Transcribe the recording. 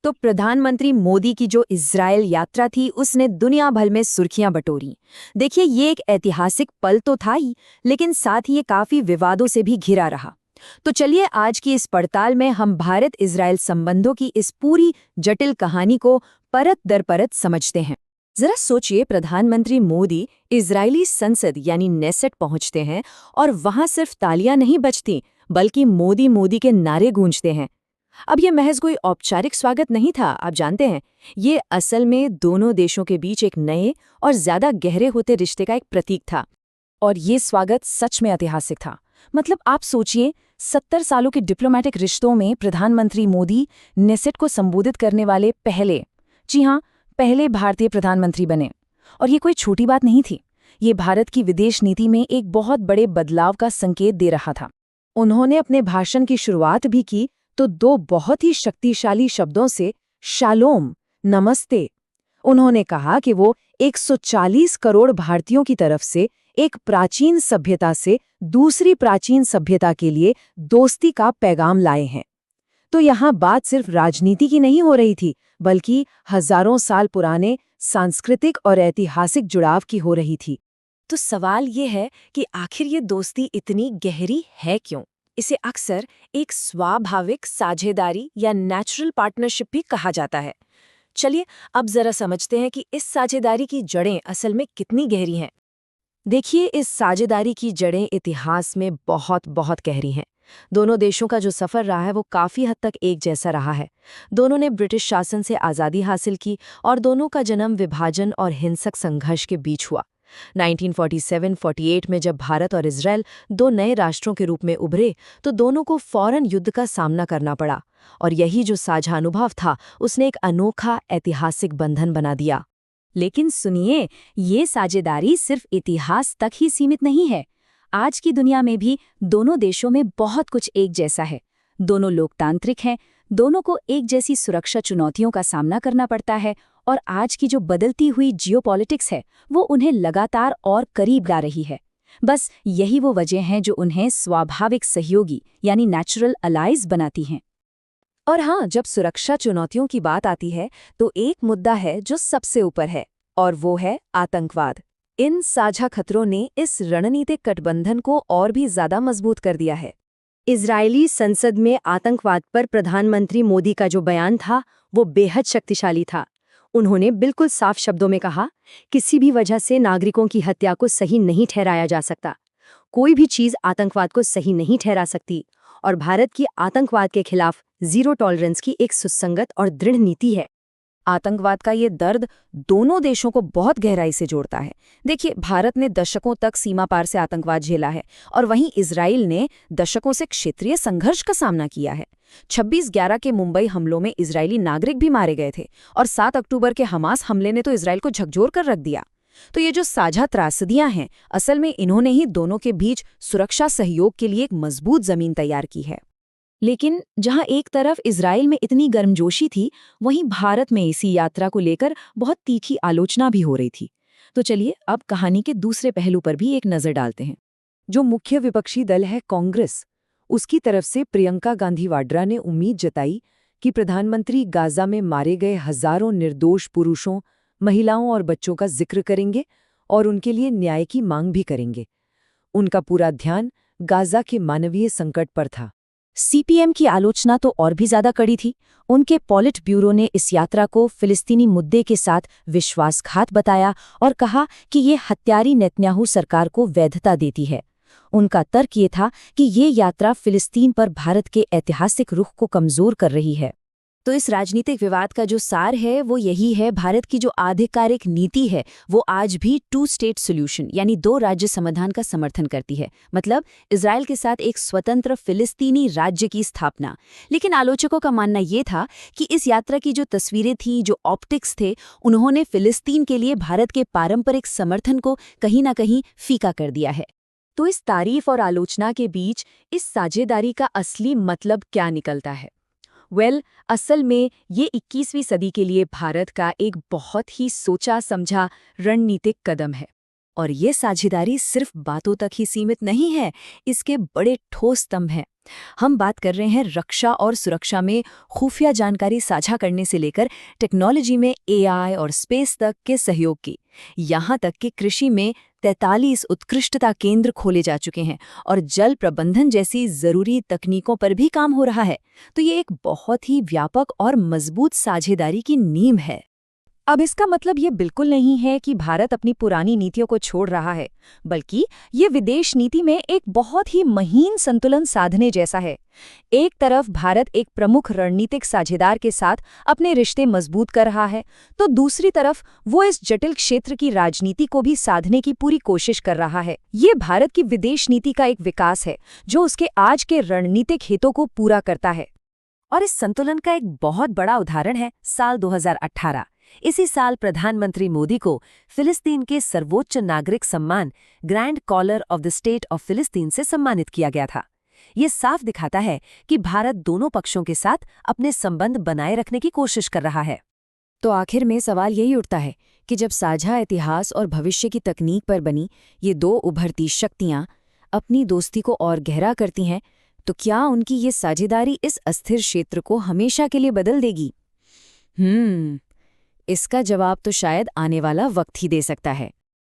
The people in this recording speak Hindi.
तो प्रधानमंत्री मोदी की जो इज़राइल यात्रा थी उसने दुनिया भर में सुर्खियां बटोरी। देखिए, ये एक ऐतिहासिक पल तो था ही, लेकिन साथ ही ये काफी विवादों से भी घिरा रहा। तो चलिए आज की इस पड़ताल में हम भारत इज़राइल संबंधों की इस पूरी जटिल कहानी को परत दर परत समझते हैं। जरा सोचिए, प्रधानमंत्री मोदी इजरायली संसद यानी नेसेट पहुंचते हैं और वहां सिर्फ तालियां नहीं बजती, बल्कि मोदी मोदी के नारे गूंजते हैं। अब ये महज कोई औपचारिक स्वागत नहीं था, आप जानते हैं, ये असल में दोनों देशों के बीच एक नए और ज्यादा गहरे होते रिश्ते का एक प्रतीक था। और ये स्वागत सच में ऐतिहासिक था। मतलब आप सोचिए, 70 सालों के डिप्लोमैटिक रिश्तों में प्रधानमंत्री मोदी नेसेट को संबोधित करने वाले पहले, जी हाँ, पहले भारतीय प्रधानमंत्री बने। और ये कोई छोटी बात नहीं थी। ये भारत की विदेश नीति में एक बहुत बड़े बदलाव का संकेत दे रहा था। उन्होंने अपने भाषण की शुरुआत भी की तो दो बहुत ही शक्तिशाली शब्दों से, शालोम, नमस्ते। उन्होंने कहा कि वो 140 करोड़ भारतीयों की तरफ से एक प्राचीन सभ्यता से दूसरी प्राचीन सभ्यता के लिए दोस्ती का पैगाम लाए हैं। तो यहाँ बात सिर्फ राजनीति की नहीं हो रही थी, बल्कि हजारों साल पुराने सांस्कृतिक और ऐतिहासिक जुड़ाव की हो रही थी। तो सवाल ये है कि आखिर ये दोस्ती इतनी गहरी है क्यों? इसे अक्सर एक स्वाभाविक साझेदारी या नेचुरल पार्टनरशिप भी कहा जाता है। चलिए अब जरा समझते हैं कि इस साझेदारी की जड़ें असल में कितनी गहरी हैं। देखिए, इस साझेदारी की जड़ें इतिहास में बहुत बहुत गहरी हैं। दोनों देशों का जो सफ़र रहा है वो काफ़ी हद तक एक जैसा रहा है। दोनों ने ब्रिटिश शासन से आज़ादी हासिल की और दोनों का जन्म विभाजन और हिंसक संघर्ष के बीच हुआ। 1947-48 में जब भारत और इजराइल दो नए राष्ट्रों के रूप में उभरे तो दोनों को फौरन युद्ध का सामना करना पड़ा। और यही जो साझा अनुभव था उसने एक अनोखा ऐतिहासिक बंधन बना दिया। लेकिन सुनिए, ये साझेदारी सिर्फ इतिहास तक ही सीमित नहीं है। आज की दुनिया में भी दोनों देशों में बहुत कुछ एक जैसा है। दोनों लोकतांत्रिक हैं, दोनों को एक जैसी सुरक्षा चुनौतियों का सामना करना पड़ता है, और आज की जो बदलती हुई जियोपॉलिटिक्स है वो उन्हें लगातार और करीब ला रही है। बस यही वो वजह हैं जो उन्हें स्वाभाविक सहयोगी यानी नेचुरल अलाइज बनाती हैं। और हाँ, जब सुरक्षा चुनौतियों की बात आती है तो एक मुद्दा है जो सबसे ऊपर है, और वो है आतंकवाद। इन साझा खतरों ने इस रणनीतिक गठबंधन को और भी ज्यादा मजबूत कर दिया है। इजरायली संसद में आतंकवाद पर प्रधानमंत्री मोदी का जो बयान था वो बेहद शक्तिशाली था। उन्होंने बिल्कुल साफ शब्दों में कहा, किसी भी वजह से नागरिकों की हत्या को सही नहीं ठहराया जा सकता। कोई भी चीज आतंकवाद को सही नहीं ठहरा सकती। और भारत की आतंकवाद के खिलाफ जीरो टॉलरेंस की एक सुसंगत और दृढ़ नीति है। आतंकवाद का ये दर्द दोनों देशों को बहुत गहराई से जोड़ता है। देखिए, भारत ने दशकों तक सीमा पार से आतंकवाद झेला है, और वहीं इजराइल ने दशकों से क्षेत्रीय संघर्ष का सामना किया है। 26/11 के मुंबई हमलों में इजरायली नागरिक भी मारे गए थे, और 7 अक्टूबर के हमास हमले ने तो इजराइल को झकझोर कर रख दिया। तो ये जो साझा त्रासदियां हैं, असल में इन्होंने ही दोनों के बीच सुरक्षा सहयोग के लिए एक मजबूत जमीन तैयार की है। लेकिन जहां एक तरफ इजराइल में इतनी गर्मजोशी थी, वहीं भारत में इसी यात्रा को लेकर बहुत तीखी आलोचना भी हो रही थी। तो चलिए अब कहानी के दूसरे पहलू पर भी एक नजर डालते हैं। जो मुख्य विपक्षी दल है कांग्रेस, उसकी तरफ से प्रियंका गांधी वाड्रा ने उम्मीद जताई कि प्रधानमंत्री गाजा में मारे गए हजारों निर्दोष पुरुषों, महिलाओं और बच्चों का जिक्र करेंगे और उनके लिए न्याय की मांग भी करेंगे। उनका पूरा ध्यान गाजा के मानवीय संकट पर था। सीपीएम की आलोचना तो और भी ज्यादा कड़ी थी। उनके पॉलिट ब्यूरो ने इस यात्रा को फिलिस्तीनी मुद्दे के साथ विश्वासघात बताया और कहा कि ये हत्यारी नेतन्याहू सरकार को वैधता देती है। उनका तर्क ये था कि ये यात्रा फिलिस्तीन पर भारत के ऐतिहासिक रुख को कमजोर कर रही है। तो इस राजनीतिक विवाद का जो सार है वो यही है, भारत की जो आधिकारिक नीति है वो आज भी 2 स्टेट सॉल्यूशन यानी 2 राज्य समाधान का समर्थन करती है। मतलब इजराइल के साथ एक स्वतंत्र फिलिस्तीनी राज्य की स्थापना। लेकिन आलोचकों का मानना ये था कि इस यात्रा की जो तस्वीरें थी, जो ऑप्टिक्स थे, उन्होंने फिलिस्तीन के लिए भारत के पारंपरिक समर्थन को कहीं ना कहीं फीका कर दिया है। तो इस तारीफ और आलोचना के बीच इस साझेदारी का असली मतलब क्या निकलता है? असल में ये 21वीं सदी के लिए भारत का एक बहुत ही सोचा समझा रणनीतिक कदम है। और ये साझेदारी सिर्फ बातों तक ही सीमित नहीं है, इसके बड़े ठोस स्तंभ हैं। हम बात कर रहे हैं रक्षा और सुरक्षा में खुफिया जानकारी साझा करने से लेकर टेक्नोलॉजी में एआई और स्पेस तक के सहयोग की। यहाँ तक कि कृषि में 43 उत्कृष्टता केंद्र खोले जा चुके हैं और जल प्रबंधन जैसी जरूरी तकनीकों पर भी काम हो रहा है। तो ये एक बहुत ही व्यापक और मजबूत साझेदारी की नींव है। अब इसका मतलब ये बिल्कुल नहीं है कि भारत अपनी पुरानी नीतियों को छोड़ रहा है, बल्कि ये विदेश नीति में एक बहुत ही महीन संतुलन साधने जैसा है। एक तरफ भारत एक प्रमुख रणनीतिक साझेदार के साथ अपने रिश्ते मजबूत कर रहा है, तो दूसरी तरफ वो इस जटिल क्षेत्र की राजनीति को भी साधने की पूरी कोशिश कर रहा है। ये भारत की विदेश नीति का एक विकास है जो उसके आज के रणनीतिक हितों को पूरा करता है। और इस संतुलन का एक बहुत बड़ा उदाहरण है साल 2018। इसी साल प्रधानमंत्री मोदी को फिलिस्तीन के सर्वोच्च नागरिक सम्मान Grand Collar of the State of फिलिस्तीन से सम्मानित किया गया था। ये साफ दिखाता है कि भारत दोनों पक्षों के साथ अपने संबंध बनाए रखने की कोशिश कर रहा है। तो आखिर में सवाल यही उठता है कि जब साझा इतिहास और भविष्य की तकनीक पर बनी ये दो उभरती शक्तियां अपनी दोस्ती को और गहरा करती हैं, तो क्या उनकी ये साझेदारी इस अस्थिर क्षेत्र को हमेशा के लिए बदल देगी? इसका जवाब तो शायद आने वाला वक्त ही दे सकता है।